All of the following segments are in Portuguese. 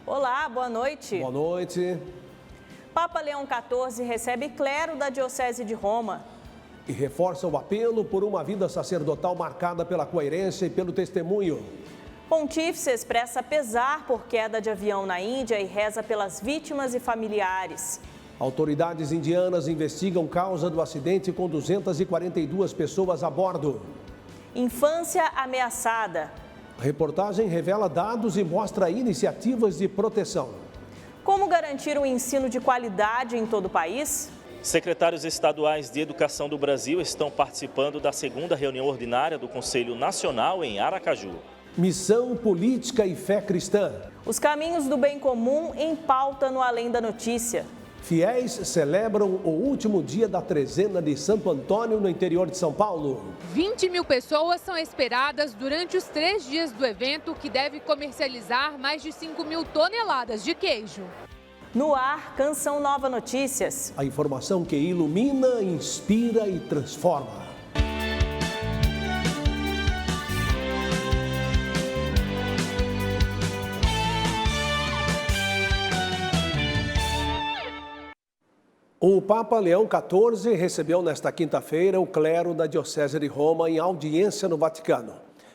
Olá, boa noite. Boa noite. Papa Leão XIV recebe clero da Diocese de Roma. E reforça o apelo por uma vida sacerdotal marcada pela coerência e pelo testemunho. Pontífice expressa pesar por queda de avião na Índia e reza pelas vítimas e familiares. Autoridades indianas investigam causa do acidente com 242 pessoas a bordo. Infância ameaçada. A reportagem revela dados e mostra iniciativas de proteção. Como garantir um ensino de qualidade em todo o país? Secretários estaduais de Educação do Brasil estão participando da segunda reunião ordinária do Conselho Nacional em Aracaju. Missão, política e fé cristã. Os caminhos do bem comum em pauta no Além da Notícia. Fiéis celebram o último dia da trezena de Santo Antônio no interior de São Paulo. 20 mil pessoas são esperadas durante os 3 dias do evento, que deve comercializar mais de 5 mil toneladas de queijo. No ar, Canção Nova Notícias. A informação que ilumina, inspira e transforma. O Papa Leão XIV recebeu nesta quinta-feira o clero da Diocese de Roma em audiência no Vaticano.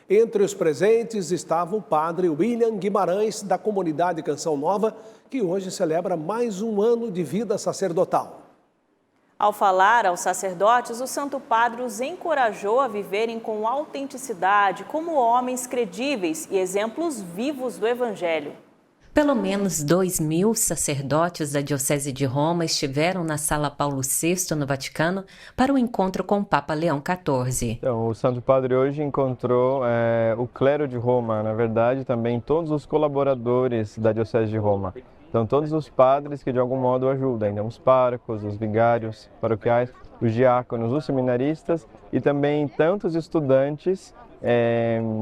Entre os presentes estava o padre William Guimarães, da comunidade Canção Nova, que hoje celebra mais um ano de vida sacerdotal. Ao falar aos sacerdotes, o Santo Padre os encorajou a viverem com autenticidade, como homens credíveis e exemplos vivos do Evangelho. Pelo menos 2.000 sacerdotes da Diocese de Roma estiveram na Sala Paulo VI, no Vaticano, para o encontro com o Papa Leão XIV. Então, o Santo Padre hoje encontrou o clero de Roma, na verdade, também todos os colaboradores da Diocese de Roma. Então, todos os padres que de algum modo ajudam, então, os párocos, os vigários paroquiais, os diáconos, os seminaristas e também tantos estudantes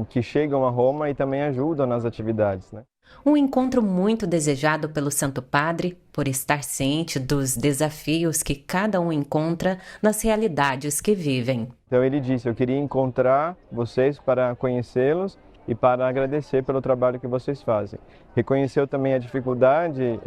que chegam a Roma e também ajudam nas atividades, né? Um encontro muito desejado pelo Santo Padre, por estar ciente dos desafios que cada um encontra nas realidades que vivem. Então ele disse, eu queria encontrar vocês para conhecê-los e para agradecer pelo trabalho que vocês fazem. Reconheceu também a dificuldade,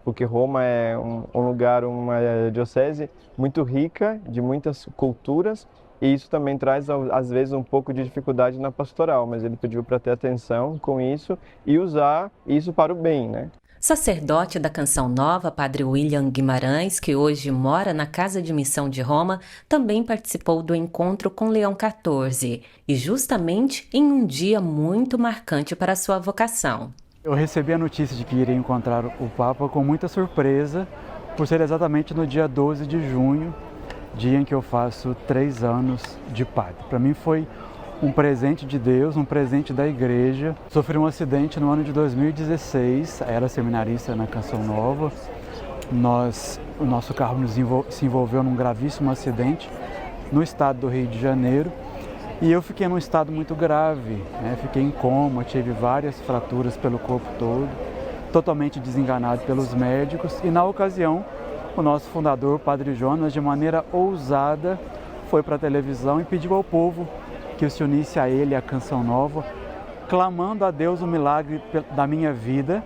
porque Roma é um lugar, uma diocese muito rica, de muitas culturas, e isso também traz, às vezes, um pouco de dificuldade na pastoral, mas ele pediu para ter atenção com isso e usar isso para o bem, né? Sacerdote da Canção Nova, padre William Guimarães, que hoje mora na Casa de Missão de Roma, também participou do encontro com Leão XIV, e justamente em um dia muito marcante para a sua vocação. Eu recebi a notícia de que iria encontrar o Papa com muita surpresa, por ser exatamente no dia 12 de junho, dia em que eu faço 3 anos de padre. Para mim foi um presente de Deus, um presente da igreja. Sofri um acidente no ano de 2016, era seminarista na Canção Nova. O nosso carro se envolveu num gravíssimo acidente no estado do Rio de Janeiro. E eu fiquei num estado muito grave, né? Fiquei em coma, tive várias fraturas pelo corpo todo, totalmente desenganado pelos médicos. E na ocasião, o nosso fundador, Padre Jonas, de maneira ousada, foi para a televisão e pediu ao povo que se unisse a ele, a Canção Nova, clamando a Deus o milagre da minha vida,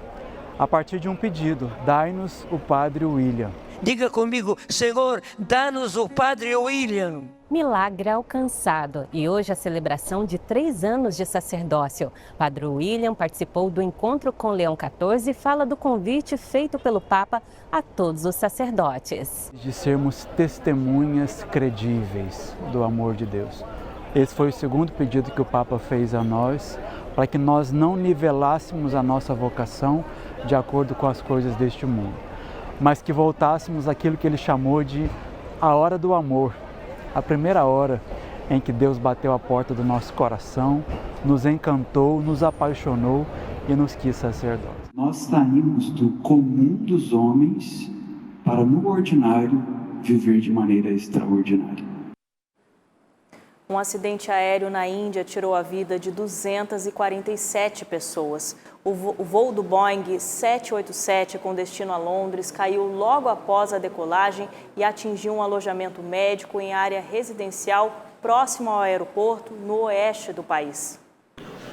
a partir de um pedido: dai-nos o Padre William. Diga comigo, Senhor, dá-nos o Padre William. Milagre alcançado, e hoje a celebração de 3 anos de sacerdócio. Padre William participou do encontro com Leão XIV e fala do convite feito pelo Papa a todos os sacerdotes. De sermos testemunhas credíveis do amor de Deus. Esse foi o segundo pedido que o Papa fez a nós, para que nós não nivelássemos a nossa vocação de acordo com as coisas deste mundo, mas que voltássemos àquilo que ele chamou de a hora do amor. A primeira hora em que Deus bateu a porta do nosso coração, nos encantou, nos apaixonou e nos quis sacerdotes. Nós saímos do comum dos homens para, no ordinário, viver de maneira extraordinária. Um acidente aéreo na Índia tirou a vida de 247 pessoas. O voo do Boeing 787 com destino a Londres caiu logo após a decolagem e atingiu um alojamento médico em área residencial próximo ao aeroporto, no oeste do país.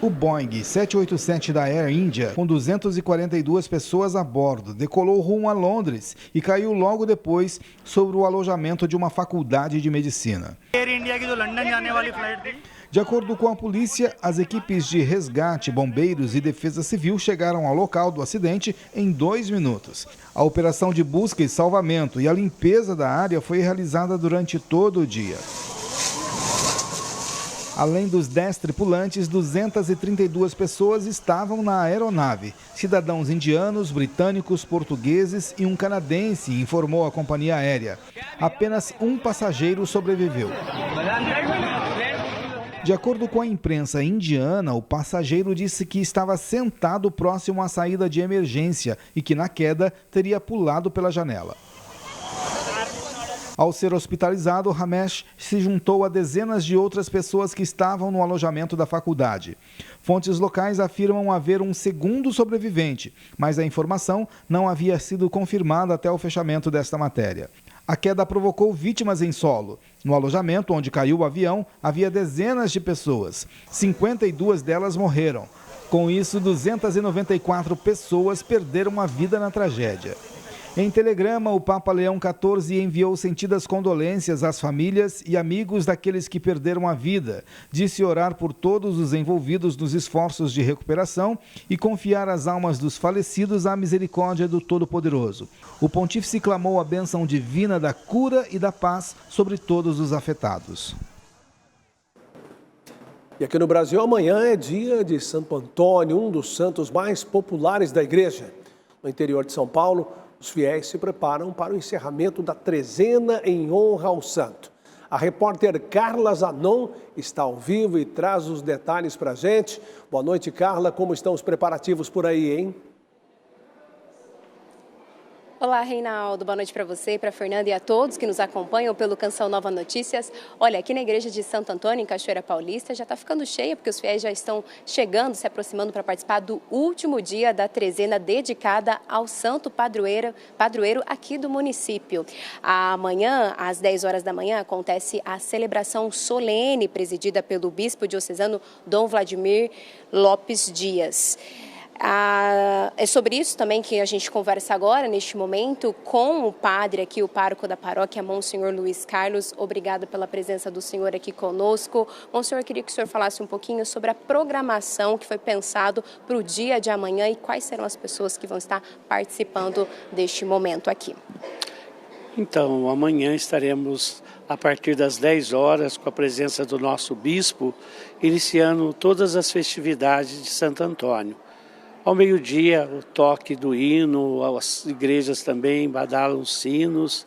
O Boeing 787 da Air India, com 242 pessoas a bordo, decolou rumo a Londres e caiu logo depois sobre o alojamento de uma faculdade de medicina. De acordo com a polícia, as equipes de resgate, bombeiros e defesa civil chegaram ao local do acidente em 2 minutos. A operação de busca e salvamento e a limpeza da área foi realizada durante todo o dia. Além dos 10 tripulantes, 232 pessoas estavam na aeronave. Cidadãos indianos, britânicos, portugueses e um canadense, informou a companhia aérea. Apenas um passageiro sobreviveu. De acordo com a imprensa indiana, o passageiro disse que estava sentado próximo à saída de emergência e que na queda teria pulado pela janela. Ao ser hospitalizado, Ramesh se juntou a dezenas de outras pessoas que estavam no alojamento da faculdade. Fontes locais afirmam haver um segundo sobrevivente, mas a informação não havia sido confirmada até o fechamento desta matéria. A queda provocou vítimas em solo. No alojamento onde caiu o avião, havia dezenas de pessoas. 52 delas morreram. Com isso, 294 pessoas perderam a vida na tragédia. Em telegrama, o Papa Leão XIV enviou sentidas condolências às famílias e amigos daqueles que perderam a vida. Disse orar por todos os envolvidos nos esforços de recuperação e confiar as almas dos falecidos à misericórdia do Todo-Poderoso. O pontífice clamou a bênção divina da cura e da paz sobre todos os afetados. E aqui no Brasil, amanhã é dia de Santo Antônio, um dos santos mais populares da igreja. No interior de São Paulo, os fiéis se preparam para o encerramento da trezena em honra ao santo. A repórter Carla Zanon está ao vivo e traz os detalhes para a gente. Boa noite, Carla. Como estão os preparativos por aí, hein? Olá, Reinaldo. Boa noite para você, para a Fernanda e a todos que nos acompanham pelo Canção Nova Notícias. Olha, aqui na igreja de Santo Antônio, em Cachoeira Paulista, já está ficando cheia, porque os fiéis já estão chegando, se aproximando para participar do último dia da trezena dedicada ao santo padroeiro aqui do município. Amanhã, às 10 horas da manhã, acontece a celebração solene, presidida pelo bispo diocesano Dom Vladimir Lopes Dias. É sobre isso também que a gente conversa agora, neste momento, com o padre aqui, o pároco da paróquia, Monsenhor Luiz Carlos. Obrigado pela presença do senhor aqui conosco. Monsenhor, queria que o senhor falasse um pouquinho sobre a programação que foi pensado para o dia de amanhã e quais serão as pessoas que vão estar participando deste momento aqui. Então, amanhã estaremos, a partir das 10 horas, com a presença do nosso bispo, iniciando todas as festividades de Santo Antônio. Ao meio-dia, o toque do hino, as igrejas também badalam os sinos.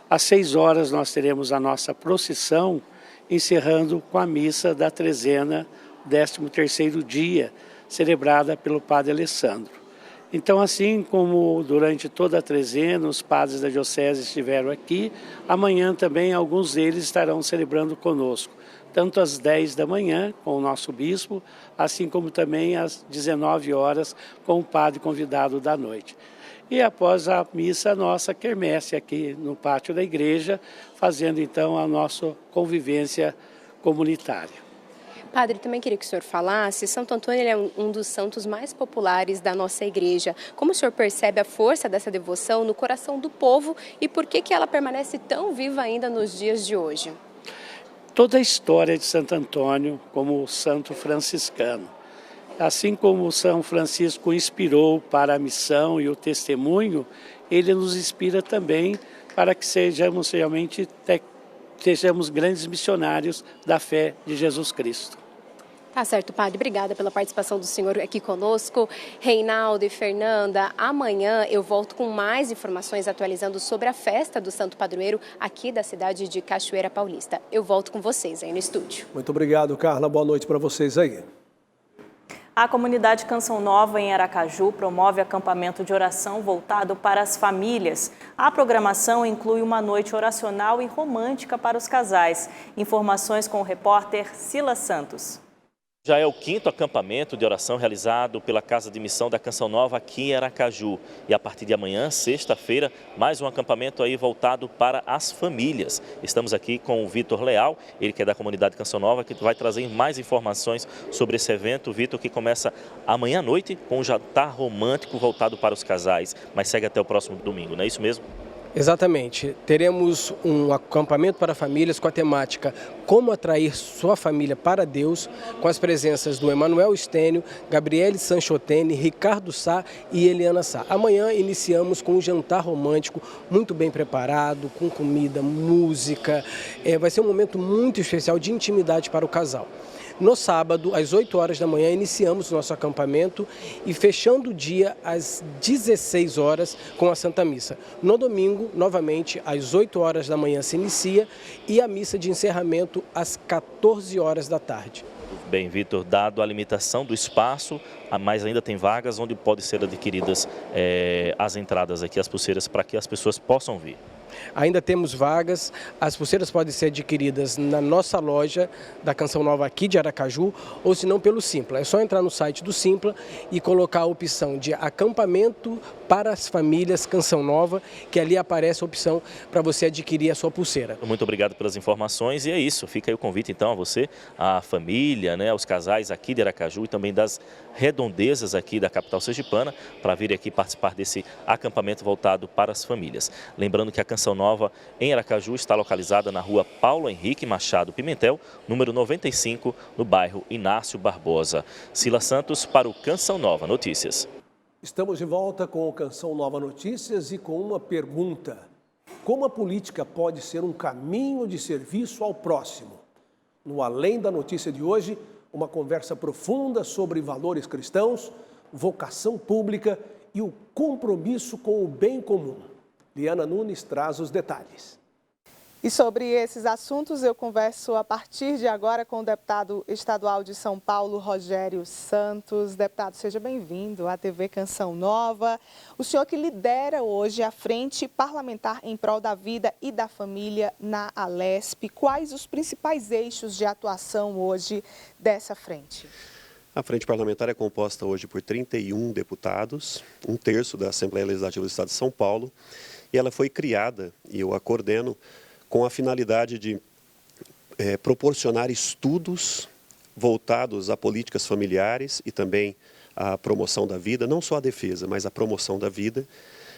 Às 6 horas, nós teremos a nossa procissão, encerrando com a missa da trezena, 13º dia, celebrada pelo padre Alessandro. Então, assim como durante toda a trezena, os padres da diocese estiveram aqui, amanhã também alguns deles estarão celebrando conosco. Tanto às 10 da manhã, com o nosso bispo, assim como também às 19 horas, com o padre convidado da noite. E após a missa, a nossa quermesse aqui no pátio da igreja, fazendo então a nossa convivência comunitária. Padre, também queria que o senhor falasse, Santo Antônio é um dos santos mais populares da nossa igreja. Como o senhor percebe a força dessa devoção no coração do povo e por que ela permanece tão viva ainda nos dias de hoje? Toda a história de Santo Antônio como santo franciscano. Assim como São Francisco inspirou para a missão e o testemunho, ele nos inspira também para que sejamos realmente grandes missionários da fé de Jesus Cristo. Tá certo, padre. Obrigada pela participação do senhor aqui conosco. Reinaldo e Fernanda, amanhã eu volto com mais informações atualizando sobre a festa do Santo Padroeiro aqui da cidade de Cachoeira Paulista. Eu volto com vocês aí no estúdio. Muito obrigado, Carla. Boa noite para vocês aí. A comunidade Canção Nova em Aracaju promove acampamento de oração voltado para as famílias. A programação inclui uma noite oracional e romântica para os casais. Informações com o repórter Silas Santos. Já é o 5º acampamento de oração realizado pela Casa de Missão da Canção Nova aqui em Aracaju. E a partir de amanhã, sexta-feira, mais um acampamento aí voltado para as famílias. Estamos aqui com o Vitor Leal, ele que é da comunidade Canção Nova, que vai trazer mais informações sobre esse evento. Vitor, que começa amanhã à noite com um jantar romântico voltado para os casais, mas segue até o próximo domingo, não é isso mesmo? Exatamente. Teremos um acampamento para famílias com a temática Como Atrair Sua Família para Deus, com as presenças do Emanuel Stênio, Gabriele Sanchotene, Ricardo Sá e Eliana Sá. Amanhã iniciamos com um jantar romântico muito bem preparado, com comida, música. Vai ser um momento muito especial de intimidade para o casal. No sábado, às 8 horas da manhã, iniciamos o nosso acampamento e fechando o dia às 16 horas com a Santa Missa. No domingo, novamente, às 8 horas da manhã se inicia e a missa de encerramento às 14 horas da tarde. Bem, Vitor, dado a limitação do espaço, mas ainda tem vagas onde podem ser adquiridas as entradas aqui, as pulseiras, para que as pessoas possam vir. Ainda temos vagas, as pulseiras podem ser adquiridas na nossa loja da Canção Nova aqui de Aracaju, ou se não pelo Simpla. É só entrar no site do Simpla e colocar a opção de acampamento para as famílias Canção Nova, que ali aparece a opção para você adquirir a sua pulseira. Muito obrigado pelas informações e é isso, fica aí o convite então a você, a família, aos casais aqui de Aracaju e também das redondezas aqui da capital sergipana, para vir aqui participar desse acampamento voltado para as famílias. Lembrando que a Canção Nova em Aracaju está localizada na rua Paulo Henrique Machado Pimentel, número 95, no bairro Inácio Barbosa. Sila Santos para o Canção Nova Notícias. Estamos de volta com o Canção Nova Notícias e com uma pergunta. Como a política pode ser um caminho de serviço ao próximo? No Além da Notícia de hoje, uma conversa profunda sobre valores cristãos, vocação pública e o compromisso com o bem comum. Liana Nunes traz os detalhes. E sobre esses assuntos eu converso a partir de agora com o deputado estadual de São Paulo, Rogério Santos. Deputado, seja bem-vindo à TV Canção Nova. O senhor que lidera hoje a Frente Parlamentar em Prol da Vida e da Família na Alesp. Quais os principais eixos de atuação hoje dessa frente? A Frente Parlamentar é composta hoje por 31 deputados, 1/3 da Assembleia Legislativa do Estado de São Paulo, e ela foi criada, e eu a coordeno, com a finalidade de proporcionar estudos voltados a políticas familiares e também à promoção da vida, não só a defesa, mas a promoção da vida.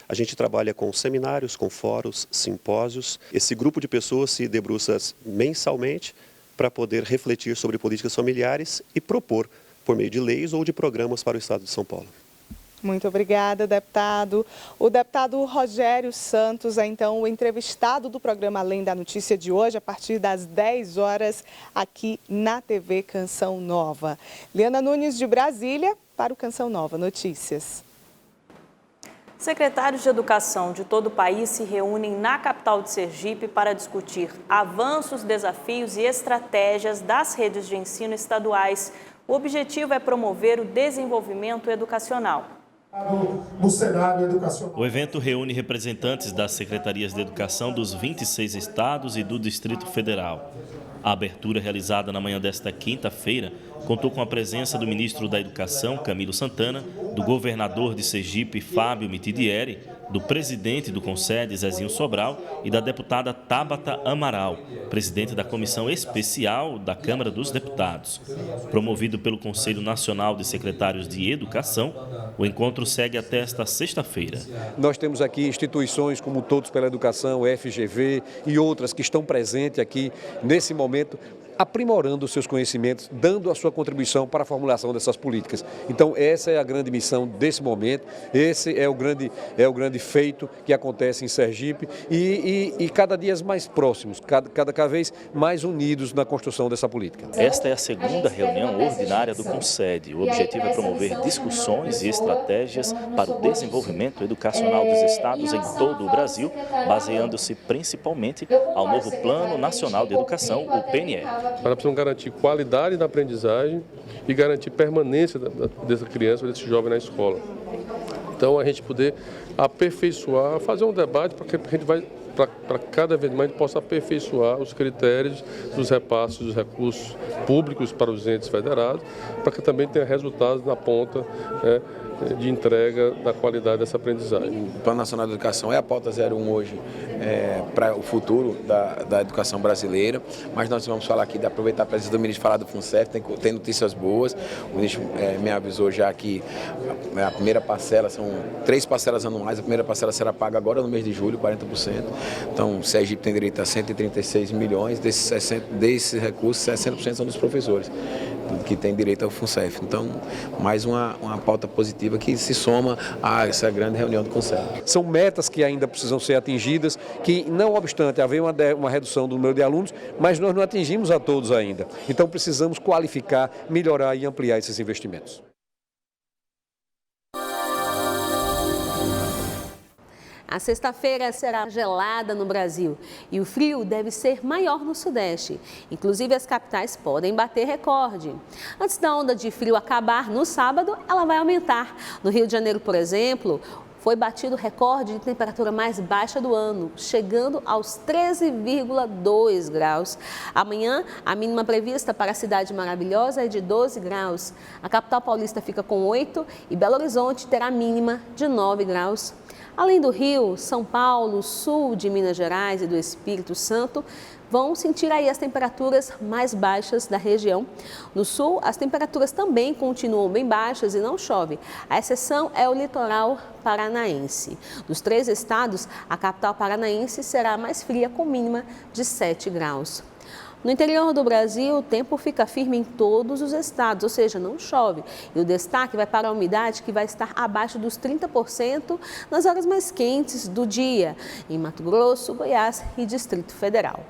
A gente trabalha com seminários, com fóruns, simpósios. Esse grupo de pessoas se debruça mensalmente para poder refletir sobre políticas familiares e propor por meio de leis ou de programas para o Estado de São Paulo. Muito obrigada, deputado. O deputado Rogério Santos é, então, o entrevistado do programa Além da Notícia de hoje, a partir das 10 horas, aqui na TV Canção Nova. Liana Nunes, de Brasília, para o Canção Nova Notícias. Secretários de Educação de todo o país se reúnem na capital de Sergipe para discutir avanços, desafios e estratégias das redes de ensino estaduais. O objetivo é promover o desenvolvimento educacional. No cenário educacional. O evento reúne representantes das secretarias de educação dos 26 estados e do Distrito Federal. A abertura realizada na manhã desta quinta-feira contou com a presença do ministro da Educação, Camilo Santana, do governador de Sergipe, Fábio Mitidieri, do presidente do Concede, Zezinho Sobral, e da deputada Tabata Amaral, presidente da Comissão Especial da Câmara dos Deputados. Promovido pelo Conselho Nacional de Secretários de Educação, o encontro segue até esta sexta-feira. Nós temos aqui instituições como Todos pela Educação, FGV e outras que estão presentes aqui nesse momento, aprimorando os seus conhecimentos, dando a sua contribuição para a formulação dessas políticas. Então, essa é a grande missão desse momento, esse é o grande feito que acontece em Sergipe e cada dia mais próximos, cada vez mais unidos na construção dessa política. Esta é a segunda reunião ordinária do Concede. O objetivo é promover discussões e estratégias para o desenvolvimento educacional dos estados em todo o Brasil, baseando-se principalmente ao novo Plano Nacional de Educação, o PNE. Nós precisamos garantir qualidade da aprendizagem e garantir permanência dessa criança, desse jovem na escola. Então, a gente poder aperfeiçoar, fazer um debate para que a gente vai para cada vez mais a gente possa aperfeiçoar os critérios dos repasses dos recursos públicos para os entes federados, para que também tenha resultados na ponta de entrega da qualidade dessa aprendizagem. O Plano Nacional de Educação é a pauta 01 hoje para o futuro da educação brasileira, mas nós vamos falar aqui, de aproveitar a presença do ministro falar do FUNCEF, tem notícias boas. O ministro me avisou já que a primeira parcela, são 3 parcelas anuais, a primeira parcela será paga agora no mês de julho, 40%. Então, o Sergipe tem direito a 136 milhões, desses recursos, 60% são dos professores, que têm direito ao FUNCEF. Então, mais uma pauta positiva que se soma a essa grande reunião do Conselho. São metas que ainda precisam ser atingidas, que não obstante haver uma redução do número de alunos, mas nós não atingimos a todos ainda. Então precisamos qualificar, melhorar e ampliar esses investimentos. A sexta-feira será gelada no Brasil e o frio deve ser maior no Sudeste. Inclusive, as capitais podem bater recorde. Antes da onda de frio acabar no sábado, ela vai aumentar. No Rio de Janeiro, por exemplo, foi batido o recorde de temperatura mais baixa do ano, chegando aos 13,2 graus. Amanhã, a mínima prevista para a Cidade Maravilhosa é de 12 graus. A capital paulista fica com 8 e Belo Horizonte terá mínima de 9 graus. Além do Rio, São Paulo, sul de Minas Gerais e do Espírito Santo vão sentir aí as temperaturas mais baixas da região. No sul, as temperaturas também continuam bem baixas e não chove. A exceção é o litoral paranaense. Dos 3 estados, a capital paranaense será mais fria, com mínima de 7 graus. No interior do Brasil, o tempo fica firme em todos os estados, ou seja, não chove. E o destaque vai para a umidade, que vai estar abaixo dos 30% nas horas mais quentes do dia, em Mato Grosso, Goiás e Distrito Federal.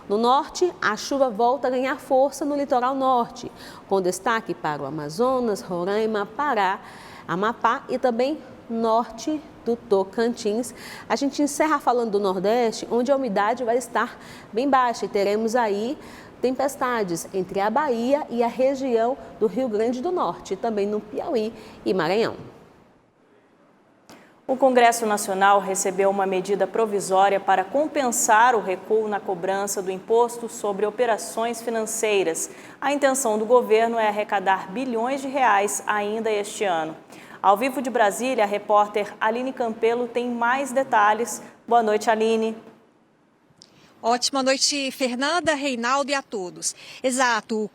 No norte, a chuva volta a ganhar força no litoral norte, com destaque para o Amazonas, Roraima, Pará, Amapá e também norte do Tocantins. A gente encerra falando do Nordeste, onde a umidade vai estar bem baixa e teremos aí tempestades entre a Bahia e a região do Rio Grande do Norte, também no Piauí e Maranhão. O Congresso Nacional recebeu uma medida provisória para compensar o recuo na cobrança do imposto sobre operações financeiras. A intenção do governo é arrecadar bilhões de reais ainda este ano. Ao vivo de Brasília, a repórter Aline Campelo tem mais detalhes. Boa noite, Aline. Ótima noite, Fernanda, Reinaldo e a todos. Exato.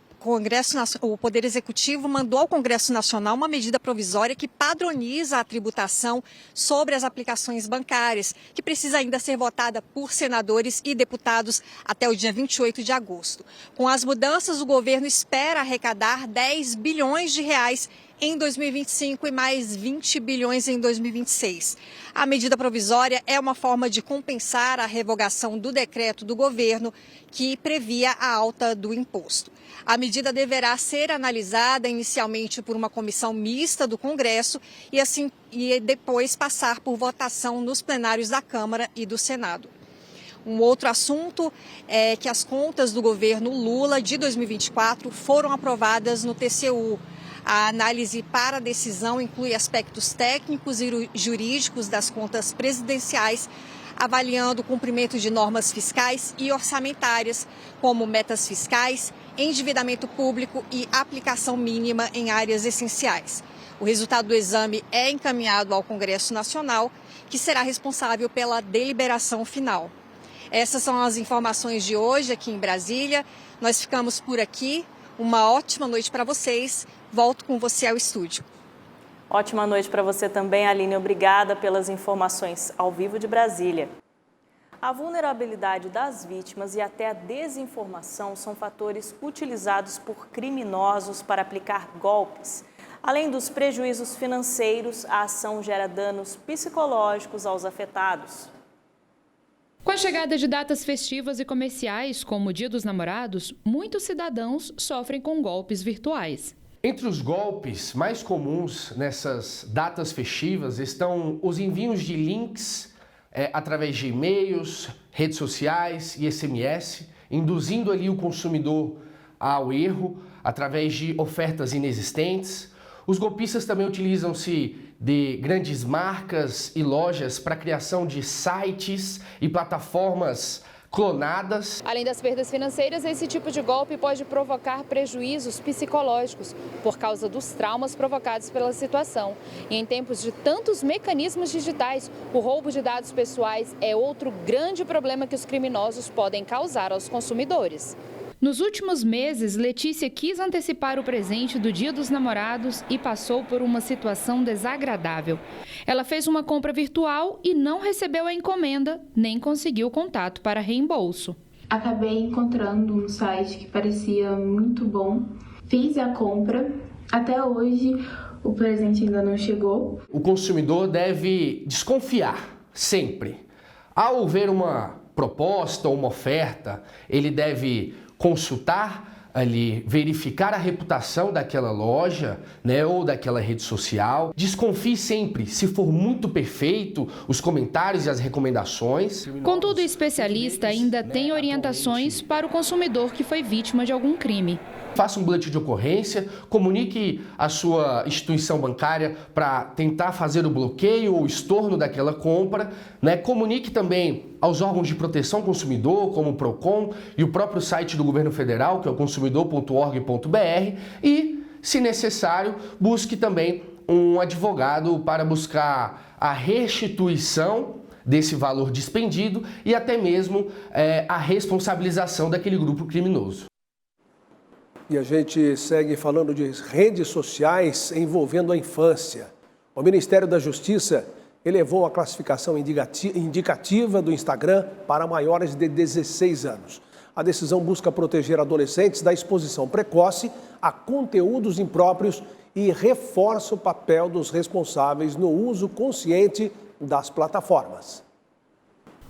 O Poder Executivo mandou ao Congresso Nacional uma medida provisória que padroniza a tributação sobre as aplicações bancárias, que precisa ainda ser votada por senadores e deputados até o dia 28 de agosto. Com as mudanças, o governo espera arrecadar 10 bilhões de reais em 2025 e mais 20 bilhões em 2026. A medida provisória é uma forma de compensar a revogação do decreto do governo que previa a alta do imposto. A medida deverá ser analisada inicialmente por uma comissão mista do Congresso e depois passar por votação nos plenários da Câmara e do Senado. Um outro assunto é que as contas do governo Lula de 2024 foram aprovadas no TCU. A análise para a decisão inclui aspectos técnicos e jurídicos das contas presidenciais, avaliando o cumprimento de normas fiscais e orçamentárias, como metas fiscais, endividamento público e aplicação mínima em áreas essenciais. O resultado do exame é encaminhado ao Congresso Nacional, que será responsável pela deliberação final. Essas são as informações de hoje aqui em Brasília. Nós ficamos por aqui. Uma ótima noite para vocês. Volto com você ao estúdio. Ótima noite para você também, Aline. Obrigada pelas informações ao vivo de Brasília. A vulnerabilidade das vítimas e até a desinformação são fatores utilizados por criminosos para aplicar golpes. Além dos prejuízos financeiros, a ação gera danos psicológicos aos afetados. Com a chegada de datas festivas e comerciais, como o Dia dos Namorados, muitos cidadãos sofrem com golpes virtuais. Entre os golpes mais comuns nessas datas festivas estão os envios de links através de e-mails, redes sociais e SMS, induzindo ali o consumidor ao erro através de ofertas inexistentes. Os golpistas também utilizam-se de grandes marcas e lojas para a criação de sites e plataformas clonadas. Além das perdas financeiras, esse tipo de golpe pode provocar prejuízos psicológicos por causa dos traumas provocados pela situação. E em tempos de tantos mecanismos digitais, o roubo de dados pessoais é outro grande problema que os criminosos podem causar aos consumidores. Nos últimos meses, Letícia quis antecipar o presente do Dia dos Namorados e passou por uma situação desagradável. Ela fez uma compra virtual e não recebeu a encomenda, nem conseguiu contato para reembolso. Acabei encontrando um site que parecia muito bom, fiz a compra, até hoje o presente ainda não chegou. O consumidor deve desconfiar sempre. Ao ver uma proposta ou uma oferta, ele deve consultar ali, verificar a reputação daquela loja, né, ou daquela rede social. Desconfie sempre, se for muito perfeito, os comentários e as recomendações. Contudo, o especialista ainda tem orientações para o consumidor que foi vítima de algum crime. Faça um boletim de ocorrência, comunique a sua instituição bancária para tentar fazer o bloqueio ou estorno daquela compra, né? Comunique também aos órgãos de proteção ao consumidor, como o PROCON e o próprio site do governo federal, que é o consumidor.org.br, e, se necessário, busque também um advogado para buscar a restituição desse valor despendido e até mesmo a responsabilização daquele grupo criminoso. E a gente segue falando de redes sociais envolvendo a infância. O Ministério da Justiça elevou a classificação indicativa do Instagram para maiores de 16 anos. A decisão busca proteger adolescentes da exposição precoce a conteúdos impróprios e reforça o papel dos responsáveis no uso consciente das plataformas.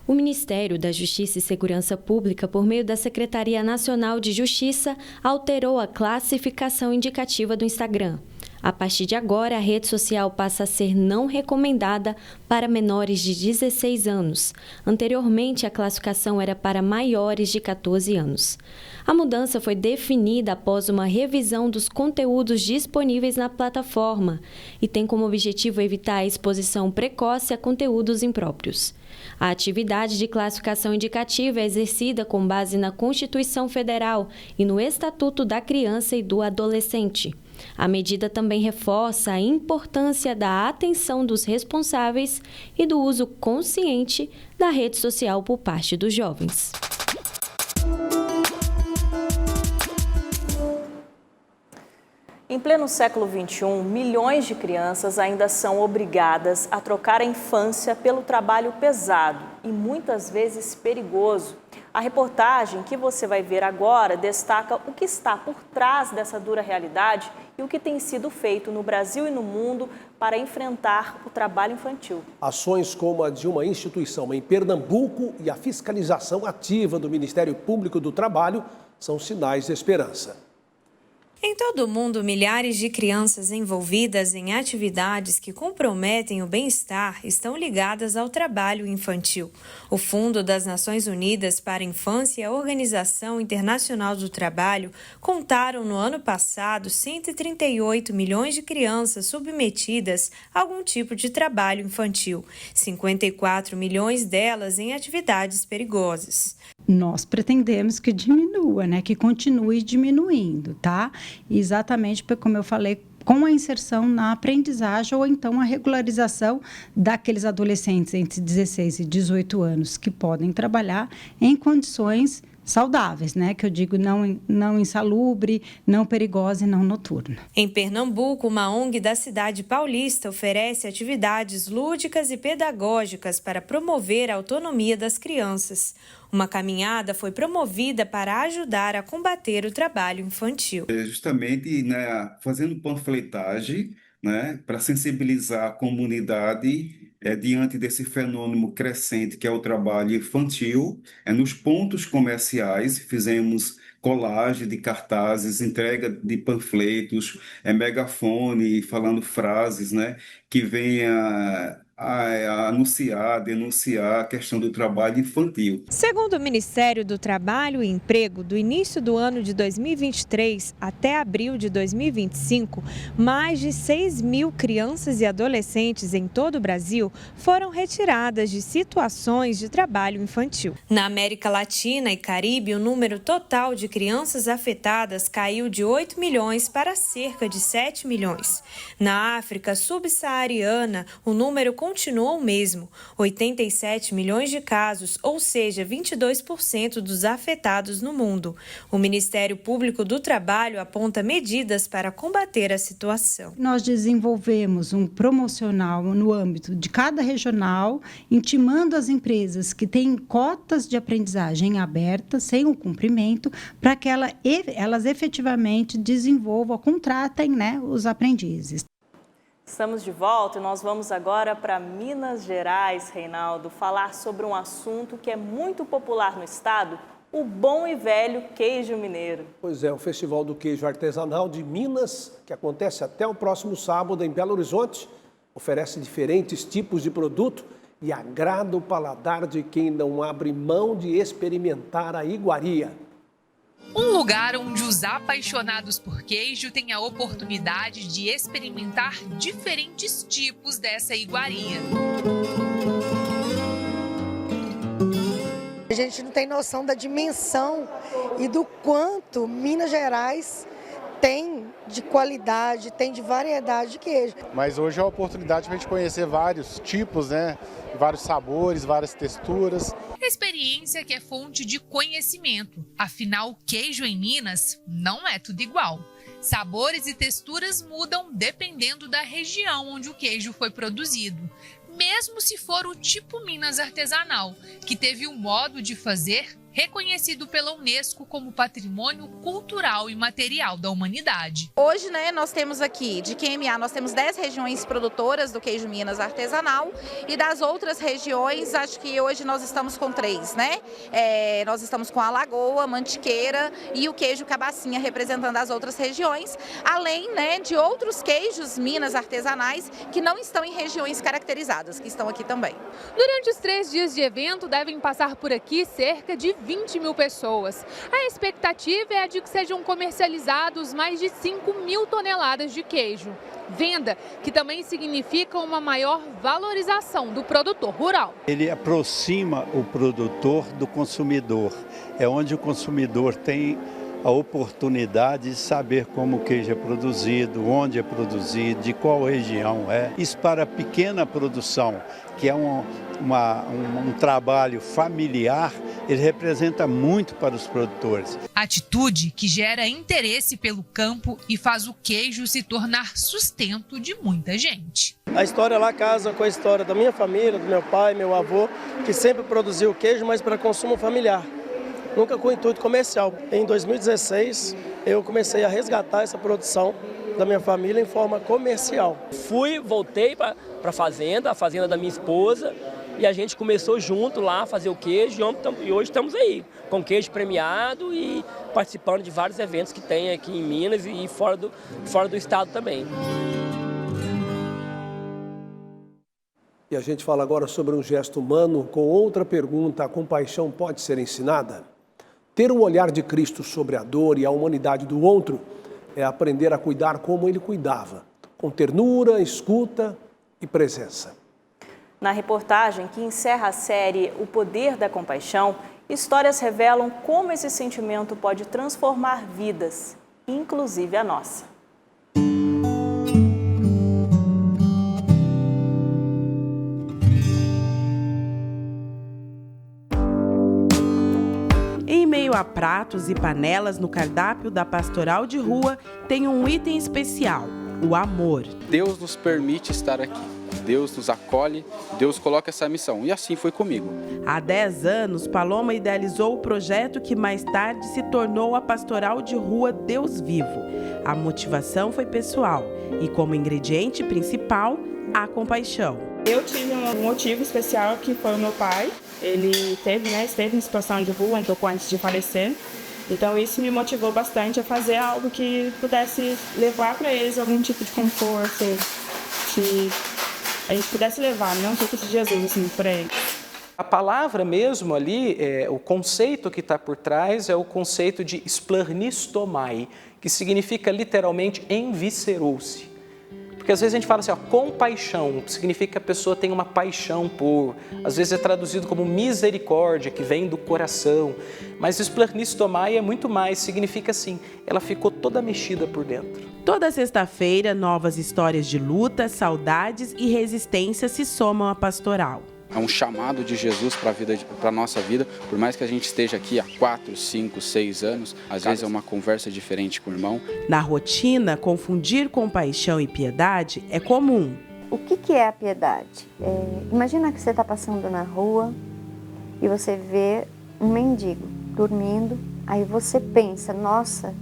O Ministério da Justiça e Segurança Pública, por meio da Secretaria Nacional de Justiça, alterou a classificação indicativa do Instagram. A partir de agora, a rede social passa a ser não recomendada para menores de 16 anos. Anteriormente, a classificação era para maiores de 14 anos. A mudança foi definida após uma revisão dos conteúdos disponíveis na plataforma e tem como objetivo evitar a exposição precoce a conteúdos impróprios. A atividade de classificação indicativa é exercida com base na Constituição Federal e no Estatuto da Criança e do Adolescente. A medida também reforça a importância da atenção dos responsáveis e do uso consciente da rede social por parte dos jovens. Em pleno século XXI, milhões de crianças ainda são obrigadas a trocar a infância pelo trabalho pesado e muitas vezes perigoso. A reportagem que você vai ver agora destaca o que está por trás dessa dura realidade e o que tem sido feito no Brasil e no mundo para enfrentar o trabalho infantil. Ações como a de uma instituição em Pernambuco e a fiscalização ativa do Ministério Público do Trabalho são sinais de esperança. Em todo o mundo, milhares de crianças envolvidas em atividades que comprometem o bem-estar estão ligadas ao trabalho infantil. O Fundo das Nações Unidas para a Infância e a Organização Internacional do Trabalho contaram no ano passado 138 milhões de crianças submetidas a algum tipo de trabalho infantil, 54 milhões delas em atividades perigosas. Nós pretendemos que diminua, que continue diminuindo, tá? Exatamente, como eu falei, com a inserção na aprendizagem ou então a regularização daqueles adolescentes entre 16 e 18 anos que podem trabalhar em condições saudáveis, que eu digo não insalubre, não perigosa e não noturna. Em Pernambuco, uma ONG da cidade paulista oferece atividades lúdicas e pedagógicas para promover a autonomia das crianças. Uma caminhada foi promovida para ajudar a combater o trabalho infantil. Justamente fazendo panfletagem, para sensibilizar a comunidade diante desse fenômeno crescente que é o trabalho infantil. Nos pontos comerciais fizemos colagem de cartazes, entrega de panfletos, megafone falando frases, que venha a anunciar, denunciar a questão do trabalho infantil. Segundo o Ministério do Trabalho e Emprego, do início do ano de 2023 até abril de 2025, mais de 6 mil crianças e adolescentes em todo o Brasil foram retiradas de situações de trabalho infantil. Na América Latina e Caribe, o número total de crianças afetadas caiu de 8 milhões para cerca de 7 milhões. Na África subsaariana, o número continuou o mesmo, 87 milhões de casos, ou seja, 22% dos afetados no mundo. O Ministério Público do Trabalho aponta medidas para combater a situação. Nós desenvolvemos um promocional no âmbito de cada regional, intimando as empresas que têm cotas de aprendizagem abertas, sem o cumprimento, para que elas efetivamente desenvolvam, contratem, né, os aprendizes. Estamos de volta e nós vamos agora para Minas Gerais, Reinaldo, falar sobre um assunto que é muito popular no estado, o bom e velho queijo mineiro. Pois é, o Festival do Queijo Artesanal de Minas, que acontece até o próximo sábado em Belo Horizonte, oferece diferentes tipos de produto e agrada o paladar de quem não abre mão de experimentar a iguaria. Um lugar onde os apaixonados por queijo têm a oportunidade de experimentar diferentes tipos dessa iguaria. A gente não tem noção da dimensão e do quanto Minas Gerais tem de qualidade, tem de variedade de queijo. Mas hoje é a oportunidade para a gente conhecer vários tipos, né? Vários sabores, várias texturas. Experiência que é fonte de conhecimento. Afinal, queijo em Minas não é tudo igual. Sabores e texturas mudam dependendo da região onde o queijo foi produzido. Mesmo se for o tipo Minas artesanal, que teve um modo de fazer reconhecido pela Unesco como Patrimônio Cultural e Material da Humanidade. Hoje, nós temos aqui, de QMA, nós temos 10 regiões produtoras do queijo Minas artesanal e das outras regiões, acho que hoje nós estamos com 3, nós estamos com a Lagoa, Mantiqueira e o queijo Cabacinha representando as outras regiões, além, de outros queijos Minas artesanais que não estão em regiões caracterizadas, que estão aqui também. Durante os 3 dias de evento, devem passar por aqui cerca de 20 mil pessoas. A expectativa é a de que sejam comercializados mais de 5 mil toneladas de queijo. Venda que também significa uma maior valorização do produtor rural. Ele aproxima o produtor do consumidor. É onde o consumidor tem a oportunidade de saber como o queijo é produzido, onde é produzido, de qual região é. Isso para a pequena produção, que é um trabalho familiar, ele representa muito para os produtores. Atitude que gera interesse pelo campo e faz o queijo se tornar sustento de muita gente. A história lá casa com a história da minha família, do meu pai, meu avô, que sempre produziu queijo, mas para consumo familiar. Nunca com intuito comercial. Em 2016, eu comecei a resgatar essa produção da minha família em forma comercial. Voltei para a fazenda da minha esposa, e a gente começou junto lá a fazer o queijo, e hoje estamos aí, com queijo premiado e participando de vários eventos que tem aqui em Minas e fora do estado também. E a gente fala agora sobre um gesto humano com outra pergunta: a compaixão pode ser ensinada? Ter um olhar de Cristo sobre a dor e a humanidade do outro é aprender a cuidar como ele cuidava, com ternura, escuta e presença. Na reportagem que encerra a série O Poder da Compaixão, histórias revelam como esse sentimento pode transformar vidas, inclusive a nossa. Em meio a pratos e panelas no cardápio da Pastoral de Rua, tem um item especial: o amor. Deus nos permite estar aqui. Deus nos acolhe, Deus coloca essa missão. E assim foi comigo. Há 10 anos, Paloma idealizou o projeto que mais tarde se tornou a Pastoral de Rua Deus Vivo. A motivação foi pessoal e, como ingrediente principal, a compaixão. Eu tive um motivo especial que foi o meu pai. Ele esteve em situação de rua, um pouco antes de falecer. Então isso me motivou bastante a fazer algo que pudesse levar para eles algum tipo de conforto, de a gente pudesse levar, né, um pouco de Jesus assim, para eles. A palavra mesmo ali, o conceito que está por trás é o conceito de splernistomai, que significa literalmente enviscerou-se. Porque às vezes a gente fala assim, ó, compaixão, significa que a pessoa tem uma paixão por, às vezes é traduzido como misericórdia, que vem do coração, mas splernistomai é muito mais, significa assim, ela ficou toda mexida por dentro. Toda sexta-feira, novas histórias de luta, saudades e resistência se somam à pastoral. É um chamado de Jesus para a nossa vida, por mais que a gente esteja aqui há 4, 5, 6 anos, às vezes é uma conversa diferente com o irmão. Na rotina, confundir compaixão e piedade é comum. O que é a piedade? Imagina que você está passando na rua e você vê um mendigo dormindo, aí você pensa, nossa,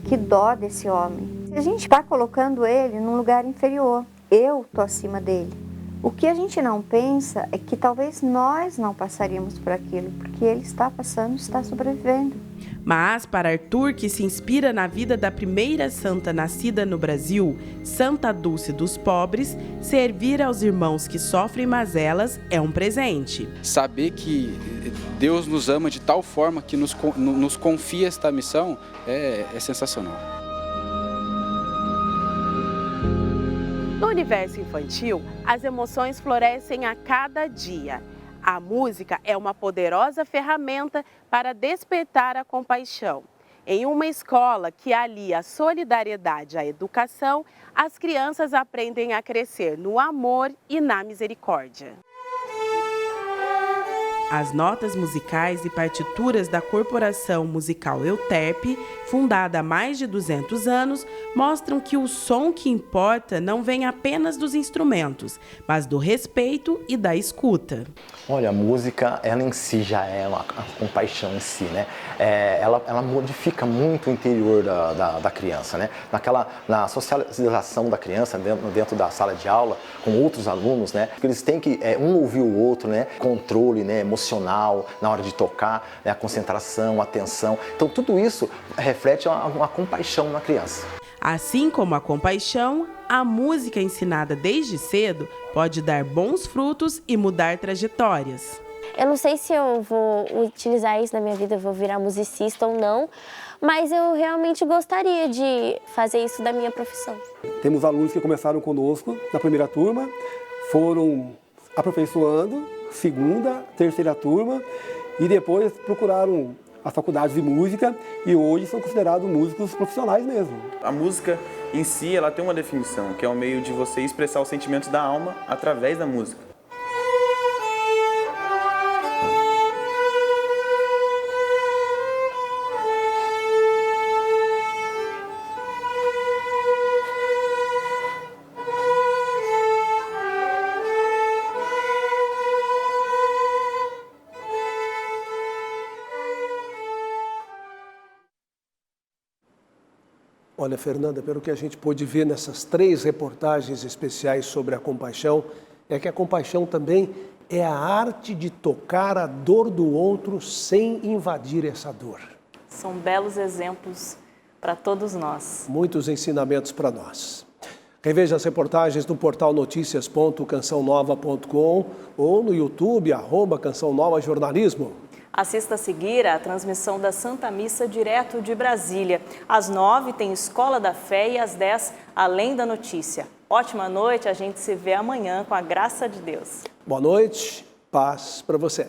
que dó desse homem. A gente está colocando ele num lugar inferior, eu estou acima dele. O que a gente não pensa é que talvez nós não passaríamos por aquilo, porque ele está passando, está sobrevivendo. Mas, para Arthur, que se inspira na vida da primeira santa nascida no Brasil, Santa Dulce dos Pobres, servir aos irmãos que sofrem mazelas é um presente. Saber que Deus nos ama de tal forma que nos confia esta missão é sensacional. No universo infantil, as emoções florescem a cada dia. A música é uma poderosa ferramenta para despertar a compaixão. Em uma escola que alia a solidariedade à educação, as crianças aprendem a crescer no amor e na misericórdia. As notas musicais e partituras da Corporação Musical Euterpe, fundada há mais de 200 anos, mostram que o som que importa não vem apenas dos instrumentos, mas do respeito e da escuta. Olha, a música, ela em si já é a compaixão em si, né? Ela modifica muito o interior da criança, né? Na socialização da criança dentro da sala de aula, com outros alunos, né? Eles têm que um ouvir o outro, né? Controle, né? Emocional, na hora de tocar, né? A concentração, a atenção. Então, tudo isso reflete uma compaixão na criança. Assim como a compaixão, a música ensinada desde cedo pode dar bons frutos e mudar trajetórias. Eu não sei se eu vou utilizar isso na minha vida, eu vou virar musicista ou não, mas eu realmente gostaria de fazer isso da minha profissão. Temos alunos que começaram conosco na primeira turma, foram aperfeiçoando, segunda, terceira turma, e depois procuraram as faculdades de música e hoje são considerados músicos profissionais mesmo. A música em si, ela tem uma definição, que é um meio de você expressar os sentimentos da alma através da música. Olha, Fernanda, pelo que a gente pôde ver nessas 3 reportagens especiais sobre a compaixão, é que a compaixão também é a arte de tocar a dor do outro sem invadir essa dor. São belos exemplos para todos nós. Muitos ensinamentos para nós. Reveja as reportagens no portal noticias.cançãonova.com ou no YouTube, @Canção Nova Jornalismo. Assista a seguir a transmissão da Santa Missa direto de Brasília. Às 9 tem Escola da Fé e às 10, Além da Notícia. Ótima noite, a gente se vê amanhã com a graça de Deus. Boa noite, paz para você.